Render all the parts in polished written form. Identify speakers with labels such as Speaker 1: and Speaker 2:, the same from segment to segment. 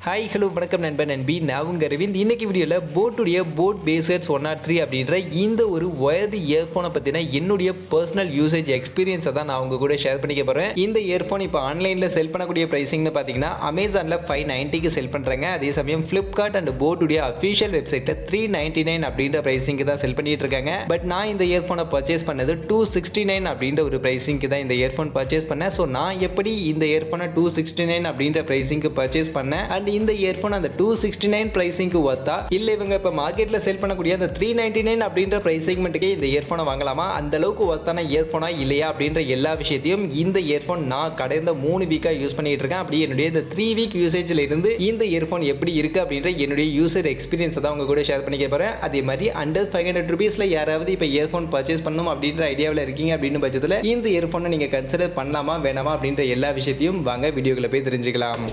Speaker 1: Hi hello வணக்கம் நண்பன் நண்பி நான் உங்கள் அரவிந்த். இன்னைக்கு வீடியோவில் போட்டுடைய Bassheads 103 அப்படின்ற இந்த ஒரு ஒயர்டு இயர்ஃபோனை பற்றின என்னுடைய பர்சனல் யூசேஜ் எக்ஸ்பீரியன்ஸை தான் நான் உங்கள் கூட ஷேர் பண்ணிக்க போகிறேன். இந்த இயர்ஃபோன் இப்போ ஆன்லைனில் செல் பண்ணக்கூடிய ப்ரைஸிங்னு பார்த்தீங்கன்னா அமேசானில் 590க்கு செல் பண்ணுறாங்க. அதே சமயம் ஃப்ளிப்கார்ட் அண்ட் போட்டுடைய அஃபிஷியல் வெப்சைட்டில் 399 அப்படின்ற ப்ரைஸிங்க்கு தான் செல் பண்ணிட்டு இருக்காங்க. பட் நான் இந்த இயர்ஃபோனை பர்ச்சேஸ் பண்ணது 269 அப்படின்ற ஒரு ப்ரைஸிங்க்கு தான் இந்த இயர்ஃபோன் பர்ச்சேஸ் பண்ணேன். ஸோ நான் எப்படி இந்த இயர்ஃபோனை 269 அப்படின்ற ப்ரைஸிங்க்கு பர்ச்சேஸ் பண்ணேன் அண்ட் இந்த இயர்ஃபோன் அந்த 269 பிரைசிங்க்கு வர்த்தா இல்ல இவங்க இப்ப மார்க்கெட்ல சேல் பண்ணக்கூடிய அந்த 399 அப்படின்ற பிரைஸ் செக்மெண்ட்டுக்கே இந்த இயர்ஃபோனை வாங்கலாமா, அந்த அளவுக்கு வர்த்தான இயர்ஃபோனா இல்லையா அப்படின்ற எல்லா விஷயத்தையும் இந்த இயர்ஃபோன் நான் கடந்த 3 வீக்கா யூஸ் பண்ணிட்டு இருக்கேன். அப்படி என்னுடைய இந்த 3 வீக் யூசேஜ்ல இருந்து இந்த இயர்ஃபோன் எப்படி இருக்கு அப்படின்ற என்னுடைய யூசர் எக்ஸ்பீரியன்ஸ் தான் உங்க கூட ஷேர் பண்ணிக்க போறேன். அதே மாதிரி அண்டர் 500 ரூபீஸ்ல யாராவது இப்ப இயர்ஃபோன் பர்ச்சேஸ் பண்ணணும் அப்படின்ற ஐடியாவில் இருக்கீங்க அப்படின்னு பட்சத்தில் இந்த இயர்ஃபோனை நீங்க கன்சிடர் பண்ணலாமா வேணாமா அப்படின்ற எல்லா விஷயத்தையும் வாங்க வீடியோக்குள்ள போய் தெரிஞ்சுக்கலாம்.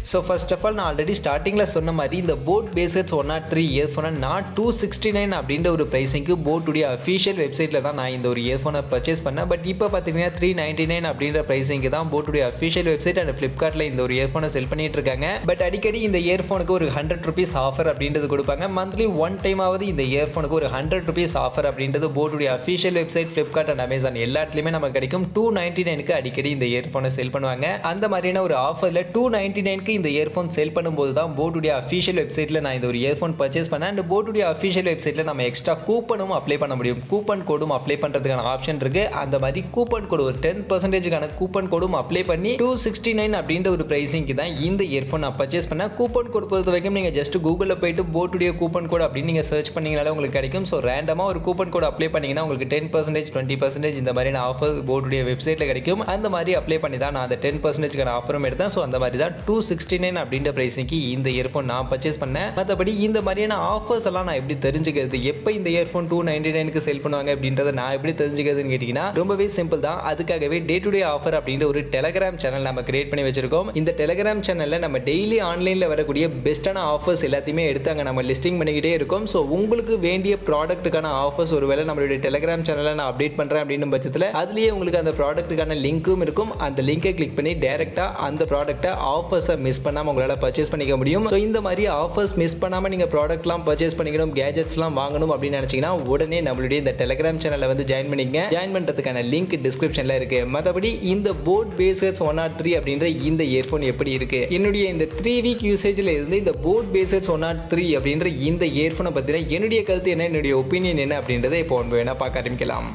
Speaker 1: ஸோ ஃபர்ஸ்ட் ஆஃப் ஆல் நான் ஆல்ரெடி ஸ்டார்டிங்கில் சொன்ன மாதிரி இந்த Bassheads 103 இயர்ஃபோனை நான் 269 அப்படின்ற ஒரு ப்ரைஸிங்க்கு போட்டுடைய அஃபிஷியல் வெப்சைட்டில் தான் நான் இந்த ஒரு இயர்ஃபோனை பர்ச்சேஸ் பண்ணேன். பட் இப்போ பார்த்தீங்கன்னா 399 அப்படின்ற ப்ரைஸிங்க்கு தான் போட்டுடைய அஃபிஷியல் வெப்சைட் அண்ட் ஃப்ளிப்கார்ட்டில் இந்த ஒரு இயர்ஃபோனை செல் பண்ணிட்டு இருக்காங்க. பட் அடிக்கடி இந்த இயர்ஃபோனுக்கு ஒரு 100 ரூபீஸ் ஆஃபர் அப்படின்றது கொடுப்பாங்க. மந்த்லி ஒன் டைம் ஆகுது இந்த இயர்ஃபோனுக்கு ஒரு 100 ரூபீஸ் ஆஃபர் அப்படின்றது போட்டுடைய official website Flipkart and Amazon எல்லா இடத்துலையுமே நமக்கு கிடைக்கும். 299க்கு அடிக்கடி இந்த இயர்ஃபோனை செல் பண்ணுவாங்க. அந்த மாதிரியான ஒரு ஆஃபரில் 299க்கு இந்த இயர்ஃபோன் சேல் பண்ணும்போது தான் போட்டுடைய அஃபிஷியல் வெப்சைட்டில் நான் இந்த ஒரு இயர்ஃபோன் பர்ச்சேஸ் பண்ணேன். அண்ட் போட்டுடைய அஃபிஷியல் வெப்சைட்டில் நம்ம எக்ஸ்ட்ரா கூப்பனும் அப்ளை பண்ண முடியும். கூப்பன் கோடும் அப்ளை பண்ணுறதுக்கான ஆப்ஷன் இருக்கு. அந்த மாதிரி கூப்பன் கோடு ஒரு 10% கூப்பன் கோடும் அப்ளை பண்ணி 269 அப்படின்ற ஒரு பிரைசிங்க்கு தான் இந்த இயர்ஃபோன் நான் பர்ச்சேஸ் பண்ணேன். கூப்பன் கோடு பொறுத்த வரைக்கும் நீங்கள் ஜஸ்ட் கூகுளில் போயிட்டு போட்டுடைய கூப்பன் கோடு அப்படின்னு நீங்கள் சர்ச் பண்ணீங்கனாலே உங்களுக்கு கிடைக்கும். ஸோ ரேண்டமாக ஒரு கூப்பன் கோடு அப்ளை பண்ணீங்கன்னா உங்களுக்கு 10% 20% இந்த மாதிரியான ஆஃபர் போட்டுடைய வெப்சைட்டில் கிடைக்கும். அந்த மாதிரி அப்ளை பண்ணி தான் நான் அந்த 10% ஆஃபரும் எடுத்தேன். ஸோ அந்த மாதிரி தான் 269 அப்படின்ற பிரைஸிங்க்கு இந்த இயர்ஃபோன் நான் பர்ச்சேஸ் பண்ணேன். மற்றபடி இந்த மாதிரியான ஆஃபர்ஸ் எல்லாம் நான் எப்படி தெரிஞ்சுக்கிறது, எப்போ இந்த இயர்ஃபோன் 299க்கு செல் பண்ணுவாங்க அப்படின்றத நான் எப்படி தெரிஞ்சுக்கிறதுன்னு கேட்டிங்கன்னா ரொம்பவே சிம்பிள் தான். அதுக்காகவே டே டு டே ஆஃபர் அப்படின்ற ஒரு டெலகிராம் சேனல் நம்ம கிரியேட் பண்ணி வச்சிருக்கோம். இந்த டெலகிராம் சேனலில் நம்ம டெய்லி ஆன்லைனில் வரக்கூடிய பெஸ்ட்டான ஆஃபர்ஸ் எல்லாத்தையுமே எடுத்தாங்க நம்ம லிஸ்டிங் பண்ணிக்கிட்டே இருக்கோம். ஸோ உங்களுக்கு வேண்டிய ப்ராடக்ட்டுக்கான ஆஃபர்ஸ் ஒருவேளை நம்மளுடைய டெலகிராம் சேனலில் நான் அப்டேட் பண்ணுறேன் அப்படின்னு பட்சத்தில் அதுலேயே உங்களுக்கு அந்த ப்ராடக்ட்டுக்கான லிங்க்கும் இருக்கும். அந்த லிங்கை கிளிக் பண்ணி டேரெக்டாக அந்த ப்ராடக்ட்டை ஆஃபர்ஸை மிஸ் பண்ணாமல் உங்களால் பர்ச்சேஸ் பண்ணிக்க முடியும். ஸோ இந்த மாதிரி ஆஃபர்ஸ் மிஸ் பண்ணாமல் நீங்கள் ப்ராடக்ட்லாம் பர்ச்சேஸ் பண்ணிக்கணும், கேஜெட்ஸ்லாம் வாங்கணும் அப்படின்னு நினச்சிங்கன்னா உடனே நம்மளுடைய இந்த டெலகிராம் சேனலில் வந்து ஜாயின் பண்ணிக்கங்க. ஜாயின் பண்ணுறதுக்கான லிங்க் டிஸ்கிரிப்ஷனில் இருக்கு. மற்றபடி இந்த Bassheads 103 அப்படின்ற இந்த இயர்ஃபோன் எப்படி இருக்கு, என்னுடைய இந்த 3 வீக் யூசேஜில் இருந்து இந்த Bassheads 103 அப்படின்ற இந்த இயர்ஃபோனை பற்றின என்னுடைய கருத்து என்ன, என்னுடைய ஒப்பீனியன் என்ன அப்படின்றத இப்போ ஒன்று வேணா பார்க்க ஆரம்பிக்கலாம்.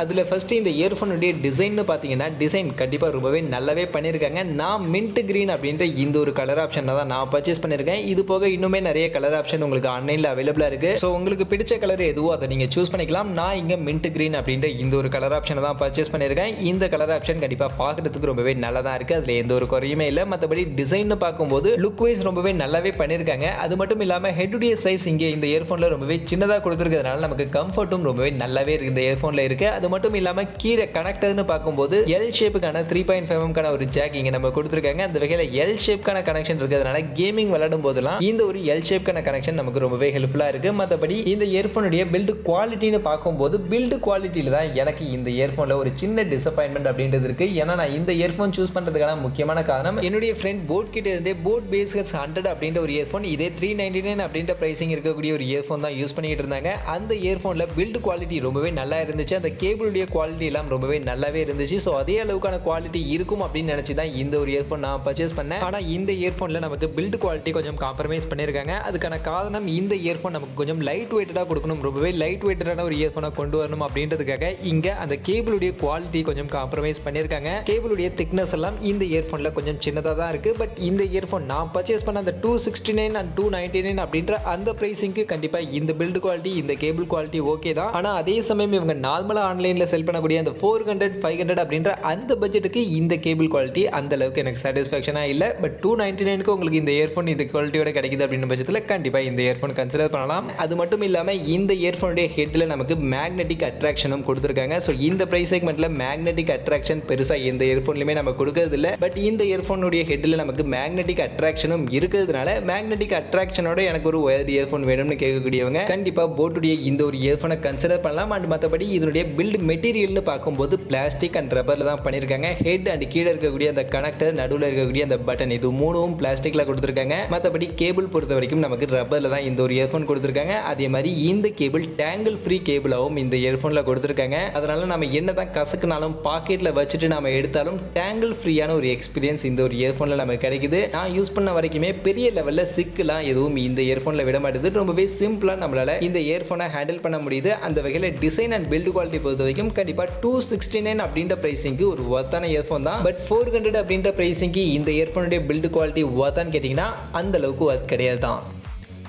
Speaker 1: அதில் ஃபஸ்ட்டு இந்த இயர்ஃபோனுடைய டிசைன்னு பார்த்தீங்கன்னா டிசைன் கண்டிப்பாக ரொம்பவே நல்லாவே பண்ணியிருக்காங்க. நான் மின்ட் க்ரீன் அப்படின்ற இந்த ஒரு கலர் ஆப்ஷனை தான் நான் பர்ச்சேஸ் பண்ணியிருக்கேன். இது போக இன்னுமே நிறைய கலர் ஆப்ஷன் உங்களுக்கு ஆன்லைனில் அவைலபிளாக இருக்குது. ஸோ உங்களுக்கு பிடிச்ச கலர் எதுவோ அதை நீங்கள் சூஸ் பண்ணிக்கலாம். நான் இங்கே மின்ட் க்ரீன் அப்படின்ற இந்த ஒரு கலர் ஆப்ஷனை தான் பர்ச்சேஸ் பண்ணியிருக்கேன். இந்த கலர் ஆப்ஷன் கண்டிப்பாக பார்க்குறதுக்கு ரொம்பவே நல்லா தான் இருக்குது. அதில் எந்த ஒரு குறையுமே இல்லை. மற்றபடி டிசைன்னு பார்க்கும்போது லுக் வைஸ் ரொம்பவே நல்லாவே பண்ணியிருக்காங்க. அது மட்டும் இல்லாமல் ஹெட்டுடைய சைஸ் இங்கே இந்த இயர்ஃபோனில் ரொம்பவே சின்னதாக கொடுத்துருக்கிறதுனால நமக்கு கம்ஃபர்ட்டும் ரொம்பவே நல்லாவே இந்த இயர்ஃபோனில் இருக்குது. அது மட்டும் இல்லாம கீழே கனெக்டர்னு பார்க்கும்போது எல் ஷேப்புக்கான 3.5mm ஒரு ஜாக் இங்க நம்ம கொடுத்துருக்காங்க. அந்த வகையில் எல் ஷேப்கான கனெக்ஷன் இருக்கிறதுனால கேமிங் விளையாடும் போதெல்லாம் இந்த ஒரு எல் ஷேப்கான கனெக்ஷன் நமக்கு ரொம்பவே ஹெல்ப்ஃபுல்லா இருக்கு. மற்றபடி இந்த இயர்ஃபோனுடைய பில்டு குவாலிட்டின்னு பார்க்கும்போது பில்டு குவாலிட்டியில தான் எனக்கு இந்த இயர்ஃபோன்ல ஒரு சின்ன டிசப்பாயின்மெண்ட் அப்படின்றது இருக்கு. ஏன்னா நான் இந்த இயர்ஃபோன் சூஸ் பண்றதுக்கான முக்கியமான காரணம் என்னுடைய ஃப்ரெண்ட் போட் கிட்ட இருந்தே Bassheads 100 அப்படின்ற ஒரு இயர்ஃபோன் இதே 399 அப்படின்ற பிரைசிங் இருக்கக்கூடிய ஒரு இயர்ஃபோன் தான் யூஸ் பண்ணிட்டு இருந்தாங்க. அந்த இயர்ஃபோன்ல பில்டு குவாலிட்டி ரொம்பவே நல்லா இருந்துச்சு. அந்த கேபிளுடைய குவாலிட்டி எல்லாம் ரொம்பவே நல்லாவே இருந்துச்சு. ஸோ அதே அளவுக்கான குவாலிட்டி இருக்கும் அப்படின்னு நினச்சி தான் இந்த ஒரு இயர்ஃபோன் நான் பர்ச்சேஸ் பண்ணேன். ஆனால் இந்த இயர்ஃபோனில் நமக்கு பில்டு குவாலிட்டி கொஞ்சம் காம்ப்ரமைஸ் பண்ணியிருக்காங்க. அதுக்கான காரணம் இந்த இயர்ஃபோன் நமக்கு கொஞ்சம் லைட் வெயிட்டடாக கொடுக்கணும், ரொம்பவே லைட் வெயிட்டடான ஒரு இயர்ஃபோனை கொண்டு வரணும் அப்படின்றதுக்காக இங்கே அந்த கேபிளுடைய குவாலிட்டி கொஞ்சம் காம்ப்ரமைஸ் பண்ணியிருக்காங்க. கேபிளுடைய திக்னஸ் எல்லாம் இந்த இயர்ஃபோனில் கொஞ்சம் சின்னதாக தான் இருக்குது. பட் இந்த இயர்ஃபோன் நான் பர்ச்சேஸ் பண்ண அந்த 269 அண்ட் 299 அப்படின்ற அந்த ப்ரைஸிங்க்கு கண்டிப்பாக இந்த பில்டு குவாலிட்டி இந்த கேபிள் குவாலிட்டி ஓகே தான். ஆனால் அதே சமயம் இவங்க நார்மலாக ஆன்லைனில் செல் பண்ணக்கூடிய அந்த 400 500 அப்படின்ற அந்த பட்ஜெட்டுக்கு இந்த கேபிள் குவாலிட்டி அந்த அளவுக்கு எனக்கு சாட்டிஸ்ஃபேக்ஷனாக இல்லை. பட் 299க்கு உங்களுக்கு இந்த இயர்ஃபோன் இந்த குவாலிட்டியோட கிடைக்குது அப்படின்ற பட்சத்தில் கண்டிப்பாக இந்த இயர்ஃபோன் கன்சிடர் பண்ணலாம். அது மட்டும் இல்லாமல் இந்த இயர்ஃபோனுடைய ஹெட்டில் நமக்கு மேக்னெட்டிக் அட்ராக்ஷனும் கொடுத்துருக்காங்க. ஸோ இந்த ப்ரைஸ் செக்மெண்ட்டில் மேக்னெட்டிக் அட்ராக்ஷன் பெருசாக எந்த இயர்ஃபோன்லையுமே நம்ம கொடுக்கறது இல்லை. பட் இந்த இயர்ஃபோனுடைய ஹெட்டில் நமக்கு மேக்னெட்டிக் அட்ராக்ஷனும் இருக்கிறதுனால மேக்னெட்டிக் அட்ராக்ஷனோட எனக்கு ஒரு ஒயர்டு இயர்ஃபோன் வேணும்னு கேட்கக்கூடியவங்க கண்டிப்பாக போட்டுடைய இந்த ஒரு இயர்ஃபோனை கன்சிடர் பண்ணலாம். அண்ட் மற்றபடி இதனுடைய பில்ட் பில்ட் மெட்டீரியல்னு பார்க்கும்போது பிளாஸ்டிக் அண்ட் ரப்பரில் தான் பண்ணியிருக்காங்க. ஹெட் அண்ட் கீழே இருக்கக்கூடிய அந்த கனெக்டர், நடுவில் இருக்கக்கூடிய அந்த பட்டன், இது மூணும் பிளாஸ்டிக்கில் கொடுத்துருக்காங்க. மற்றபடி கேபிள் பொறுத்த வரைக்கும் நமக்கு ரப்பரில் தான் இந்த ஒரு இயர்ஃபோன் கொடுத்துருக்காங்க. அதே மாதிரி இந்த கேபிள் டேங்கிள் ஃப்ரீ கேபிளாகவும் இந்த இயர்ஃபோனில் கொடுத்துருக்காங்க. அதனால நம்ம என்னதான் கசக்குனாலும் பாக்கெட்டில் வச்சுட்டு நம்ம எடுத்தாலும் டேங்கிள் ஃப்ரீயான ஒரு எக்ஸ்பீரியன்ஸ் இந்த ஒரு இயர்ஃபோனில் நமக்கு கிடைக்குது. நான் யூஸ் பண்ண வரைக்குமே பெரிய லெவலில் சிக்கலாம் எதுவும் இந்த இயர்ஃபோனில் விட மாட்டேது. ரொம்பவே சிம்பிளாக நம்மளால இந்த இயர்ஃபோனை ஹேண்டில் பண்ண முடியுது. அந்த வகையில் டிசைன் அண்ட் பில்ட் குவாலிட்டி பொறுத்த வரைக்கும் கண்டிப்பாக 269 அப்படின்ற பிரைசிங்க்கு ஒரு ஒர்த்தான இயர்ஃபோன் தான். பட் 400 அப்படின்ற பிரைசிங்க்கு இந்த இயர்ஃபோனுடைய பில்ட் குவாலிட்டி ஒர்த்தான்னு கேட்டிங்கன்னா அந்த அளவுக்கு ஒர்த் கிடையாது தான்.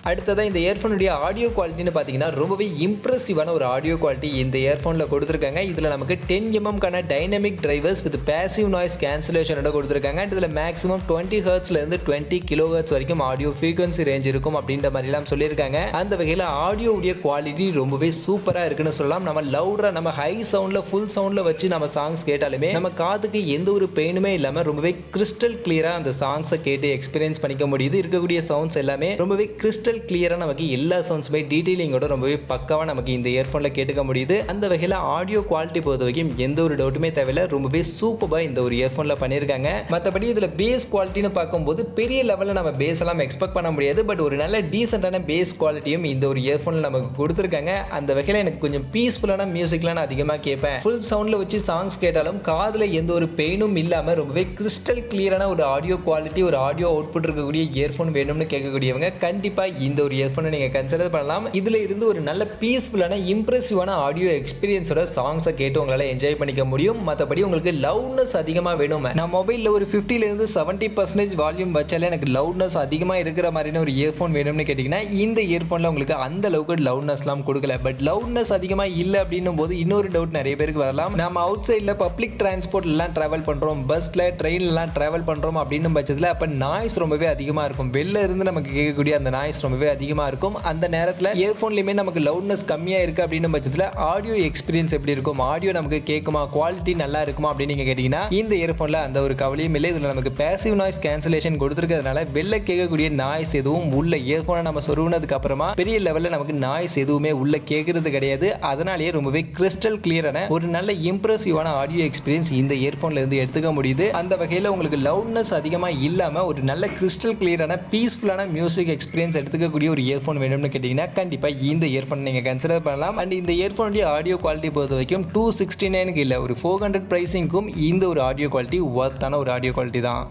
Speaker 1: அடுத்ததாக இந்த இயர்ஃபோனுடைய ஆடியோ குவாலிட்டின்னு பார்த்தீங்கன்னா ரொம்பவே இம்ப்ரெசிவான ஒரு ஆடியோ குவாலிட்டி இந்த இயர்ஃபோனில் கொடுத்துருக்காங்க. இதில் நமக்கு 10mm dynamic drivers with passive noise கேன்சலேஷனோட கொடுத்துருக்காங்க. இதில் மேக்ஸிமம் 20 ஹெர்ட்ஸ்லேருந்து 20 kHz வரைக்கும் ஆடியோ ஃப்ரீக்வன்சி ரேஞ்ச் இருக்கும் அப்படின்ற மாதிரிலாம் சொல்லியிருக்காங்க. அந்த வகையில் ஆடியோவுடைய குவாலிட்டி ரொம்பவே சூப்பராக இருக்குன்னு சொல்லலாம். நம்ம லவுடராக நம்ம ஹை சவுண்டில் ஃபுல் சவுண்டில் வச்சு நம்ம சாங்ஸ் கேட்டாலுமே நம்ம காதுக்கு எந்த ஒரு பெயினுமே இல்லாமல் ரொம்பவே கிறிஸ்டல் கிளியராக அந்த சாங்ஸை கேட்டு எக்ஸ்பீரியன்ஸ் பண்ணிக்க முடியுது. இருக்கக்கூடிய சவுண்ட்ஸ் எல்லாமே ரொம்பவே கிறிஸ்டல் கிளியராக நமக்கு எல்லா சவுண்ட்ஸுமே டீடைலிங்கோட ரொம்பவே பக்காவாக நமக்கு இந்த இயர்ஃபோனில் கேட்டுக்க முடியுது. அந்த வகையில் ஆடியோ குவாலிட்டி பொறுத்த வரைக்கும் எந்த ஒரு டவுட்டுமே தேவையில்லை. ரொம்பவே சூப்பராக இந்த ஒரு இயர்ஃபோனில் பண்ணியிருக்காங்க. மற்றபடி இதில் பேஸ் குவாலிட்டின்னு பார்க்கும்போது பெரிய லெவலில் நம்ம பேஸ் எல்லாம் எக்ஸ்பெக்ட் பண்ண முடியாது. பட் ஒரு நல்ல டீசென்டான பேஸ் குவாலிட்டியும் இந்த ஒரு இயர்ஃபோனில் நமக்கு கொடுத்துருக்காங்க. அந்த வகையில் எனக்கு கொஞ்சம் பீஸ்ஃபுல்லான மியூசிக்லாம் நான் அதிகமாக கேட்பேன். ஃபுல் சவுண்டில் வச்சு சாங்ஸ் கேட்டாலும் காதில் எந்த ஒரு பெயினும் இல்லாமல் ரொம்பவே கிறிஸ்டல் கிளியரான ஒரு ஆடியோ குவாலிட்டி, ஒரு ஆடியோ அவுட்புட் இருக்கக்கூடிய இயர்ஃபோன் வேணும்னு கேட்கக்கூடியவங்க கண்டிப்பாக இந்த ஒரு இயர்ஃபோனை நீங்கள் கன்சிடர் பண்ணலாம். இதில் இருந்து ஒரு நல்ல பீஸ்ஃபுல்லான இம்ப்ரெசிவான ஆடியோ எக்ஸ்பீரியன்ஸோட சாங்ஸை கேட்டு உங்களால் என்ஜாய் பண்ணிக்க முடியும். மற்றபடி உங்களுக்கு லவுட்னஸ் அதிகமாக வேணும். நான் மொபைலில் ஒரு 50% 70% வால்யூம் வச்சாலே எனக்கு லவுட்னஸ் அதிகமாக இருக்கிற மாதிரியான ஒரு இயர்ஃபோன் வேணும்னு கேட்டிங்கன்னா இந்த இயர்ஃபோனில் உங்களுக்கு அந்த அளவுக்கு லவுட்னஸ்லாம் கொடுக்கல. பட் லவுட்னஸ் அதிகமாக இல்லை அப்படின்னும் போது இன்னொரு டவுட் நிறைய பேருக்கு வரலாம். நம்ம அவுட் சைடில் பப்ளிக் டிரான்ஸ்போர்ட்லாம் ட்ராவல் பண்ணுறோம், பஸ்ஸில் ட்ரெயின்லாம் ட்ராவல் பண்ணுறோம் அப்படின்னும் பட்சத்தில் அப்போ நாய்ஸ் ரொம்பவே அதிகமாக இருக்கும். வெளில இருந்து நமக்கு கேட்கக்கூடிய அந்த நாய்ஸ் ரொம்பவே அதிகமாக இருக்கும். அந்த நேரத்தில் இயர்ஃபோன்லையுமே நமக்கு லவுட்னஸ் கம்மியாக இருக்குது அப்படின்னும் பட்சத்தில் ஆடியோ எக்ஸ்பீரியன்ஸ் எப்படி இருக்கும், ஆடியோ நமக்கு கேட்குமா, குவாலிட்டி நல்லா இருக்குமா அப்படின்னு நீங்கள் கேட்டிங்கன்னா இந்த இயர்ஃபோனில் அந்த ஒரு கவலையும் இல்லை. இதில் நமக்கு பேசிவ் நாய்ஸ் கேன்சலேஷன் கொடுத்துருக்கிறதுனால வெளில கேட்கக்கூடிய நாய்ஸ் எதுவும் உள்ள இயர்ஃபோனை நம்ம சொருவினதுக்கு அப்புறமா பெரிய லெவலில் நமக்கு நாய்ஸ் எதுவுமே உள்ள கேட்கறது கிடையாது. அதனாலேயே ரொம்பவே கிறிஸ்டல் கிளியரான ஒரு நல்ல இம்ப்ரெசிவான ஆடியோ எக்ஸ்பீரியன்ஸ் இந்த இயர்ஃபோன்ல இருந்து எடுத்துக்க முடியுது. அந்த வகையில் உங்களுக்கு லவுட்னஸ் அதிகமாக இல்லாமல் ஒரு நல்ல கிறிஸ்டல் கிளியரான பீஸ்ஃபுல்லான மியூசிக் எக்ஸ்பீரியன்ஸ் எடுத்துக்கக்கூடிய ஒரு இயர்ஃபோன் வேணும்னு கேட்டிங்கன்னா கண்டிப்பாக இந்த இயர்ஃபோன் நீங்கள் கன்சிடர் பண்ணலாம். அண்ட் இந்த இயர்ஃபோனுடைய ஆடியோ குவாலிட்டி பொறுத்த வரைக்கும் 269 இல்லை, ஒரு 400 பிரைசிங்க்கும் இந்த ஒரு ஆடியோ குவாலிட்டி ஒர்த்தான ஒரு ஆடியோ குவாலிட்டி தான்.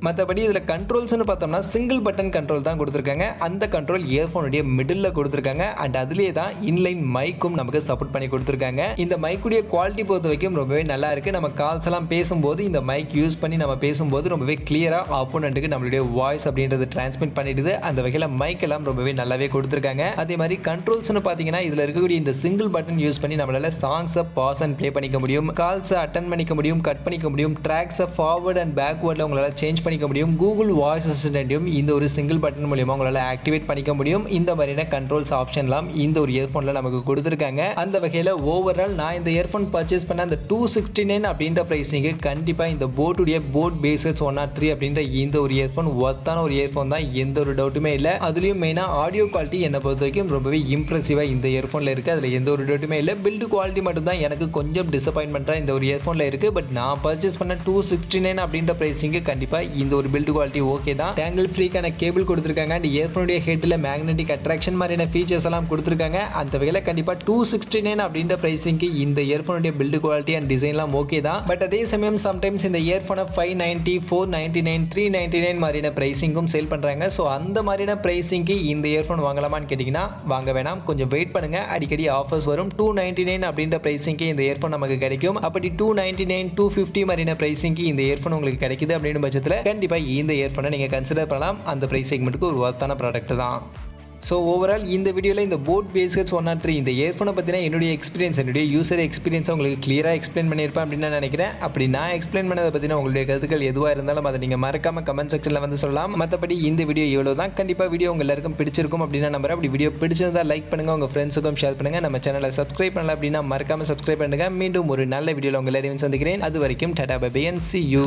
Speaker 1: மற்றபடி இதில் கண்ட்ரோல்ஸ்னு பார்த்தோம்னா சிங்கிள் பட்டன் கண்ட்ரோல் தான் கொடுத்துருக்காங்க. அந்த கண்ட்ரோல் இயர்ஃபோனுடைய மிடில் கொடுத்துருக்காங்க. அண்ட் அதுலேயே தான் இன்லைன் மைக்கும் நமக்கு சப்போர்ட் பண்ணி கொடுத்துருக்காங்க. இந்த மைக்குடைய குவாலிட்டி பொறுத்த வரைக்கும் ரொம்பவே நல்லா இருக்குது. நம்ம கால்ஸ் எல்லாம் பேசும்போது இந்த மைக் யூஸ் பண்ணி நம்ம பேசும்போது ரொம்பவே கிளியராக ஆப்போனண்ட்டுக்கு நம்மளுடைய வாய்ஸ் அப்படின்றது டிரான்ஸ்மிட் பண்ணிடுது. அந்த வகையில் மைக் எல்லாம் ரொம்பவே நல்லாவே கொடுத்துருக்காங்க. அதே மாதிரி கண்ட்ரோல்ஸ்னு பார்த்தீங்கன்னா இதில் இருக்கக்கூடிய இந்த சிங்கிள் பட்டன் யூஸ் பண்ணி நம்மளால சாங்ஸை பாஸ் அண்ட் ப்ளே பண்ணிக்க முடியும், கால்ஸை அட்டன் பண்ணிக்க முடியும், கட் பண்ணிக்க முடியும், ட்ராக்ஸை ஃபார்வர்ட் அண்ட் பேக்வர்டில் உங்களால் சேஞ்ச் பண்ணிக்க முடியும். கூகுள் வாய்ஸ் அசிஸ்டன்ட்டையும் இந்த ஒரு சிங்கிள் பட்டன் மூலமா உங்களால் ஆக்டிவேட் பண்ணிக்க முடியும். இந்த மாதிரியான கண்ட்ரோல்ஸ் ஆப்ஷன்லாம் இந்த ஒரு இயர்ஃபோனில் நமக்கு கொடுத்துருக்காங்க. அந்த வகையில் ஓவரால் நான் இந்த இயர்ஃபோன் பர்ச்சேஸ் பண்ண அந்த 269 அப்படின்ற பிரைஸிங்கு கண்டிப்பாக இந்த போட்டுடைய போட் பேசஸ் 103 அப்படின்ற இந்த ஒரு இயர்ஃபோன் ஒர்த்தான ஒரு இயர்ஃபோன் தான், எந்த ஒரு டவுட்டுமே இல்லை. அதுலேயும் மெயினாக ஆடியோ குவாலிட்டி என்னை பொறுத்த வரைக்கும் ரொம்பவே இம்ப்ரெசிவாக இந்த இயர்ஃபோனில் இருக்குது. அதில் எந்த ஒரு டவுட்டுமே இல்லை. பில்டு குவாலிட்டி மட்டும் தான் எனக்கு கொஞ்சம் டிசப்பாயின்மெண்ட்டாக இந்த ஒரு இயர்ஃபோனில் இருக்குது. பட் நான் பர்ச்சேஸ் பண்ண 269 அப்படின்ற பிரைஸிங்கு கண்டிப்பாக இந்த ஒரு பில்ட் குவாலிட்டி ஓகே தான். டேங்கிள் ஃப்ரீக்கான கேபிள் கொடுத்துருக்காங்க. அண்ட் இயர்ஃபோனுடைய ஹெட்டில் மேக்னெட்டிக் அட்ராக்ஷன் மாதிரியான ஃபீச்சர்ஸ் எல்லாம் கொடுத்துருக்காங்க. அந்த வகையில் கண்டிப்பாக 269 அப்படின்ற பிரைஸிங்க்கு இந்த இயர்ஃபோனுடைய பில்டு குவாலிட்டி அண்ட் டிசைன்லாம் ஓகே தான். பட் அதே சமயம் சம்டைம்ஸ் இந்த இயர்ஃபோனை 590, 499, 399 மாதிரியான பிரைஸிங்கும் சேல் பண்ணுறாங்க. ஸோ அந்த மாதிரியான பிரைஸிங்க்கு இந்த இயர்ஃபோன் வாங்கலாமான்னு கேட்டிங்கன்னா வாங்க வேணாம், கொஞ்சம் வெயிட் பண்ணுங்கள். அடிக்கடி ஆஃபர்ஸ் வரும். 299 அப்படின்ற பிரைஸிங்க்கு இந்த இயர்ஃபோன் நமக்கு கிடைக்கும். அப்படி 299, 250 மாதிரியான பிரைஸிங்க்கு இந்த இயர்ஃபோன் உங்களுக்கு கிடைக்குது அப்படின்னு பட்சத்தில் கண்டிப்பாக இந்த இயர்ஃபோனை நீங்கள் கன்சிடர் பண்ணலாம். அந்த ப்ரைஸ் செக்மெண்ட்டுக்கு ஒரு ஒர்த்தான ப்ராடக்ட் தான். ஸோ ஓவரால் இந்த வீடியோவில் இந்த போட் Bassheads 103 இந்த இயர்ஃபோனை பற்றின என்னுடைய எக்ஸ்பீரியன்ஸ், என்னுடைய யூசர் எக்ஸ்பீரியன்ஸை உங்களுக்கு கிளியராக எக்ஸ்பிளைன் பண்ணியிருப்பேன் அப்படின்னு நான் நினைக்கிறேன். அப்படி நான் எக்ஸ்பிளைன் பண்ணதை பற்றின உங்களுடைய கருத்துக்கள் எதுவாக இருந்தாலும் அதை நீங்கள் மறக்காமல் கமெண்ட் செக்ஷனில் வந்து சொல்லலாம். மற்றபடி இந்த வீடியோ எவ்வளோ தான். கண்டிப்பாக வீடியோ உங்கள் எல்லாருக்கும் பிடிச்சிருக்கும் அப்படின்னு நம்புறேன். அப்படி வீடியோ பிடிச்சிருந்தால் லைக் பண்ணுங்கள், உங்கள் ஃப்ரெண்ட்ஸுக்கும் ஷேர் பண்ணுங்கள். நம்ம சேனலை சப்ஸ்கிரைப் பண்ணல அப்படின்னா மறக்காமல் சப்ஸ்கிரைப் பண்ணுங்கள். மீண்டும் ஒரு நல்ல வீடியோவில் உங்கள் எல்லாரையும் சந்திக்கிறேன். அது வரைக்கும் tata bye bye and see you.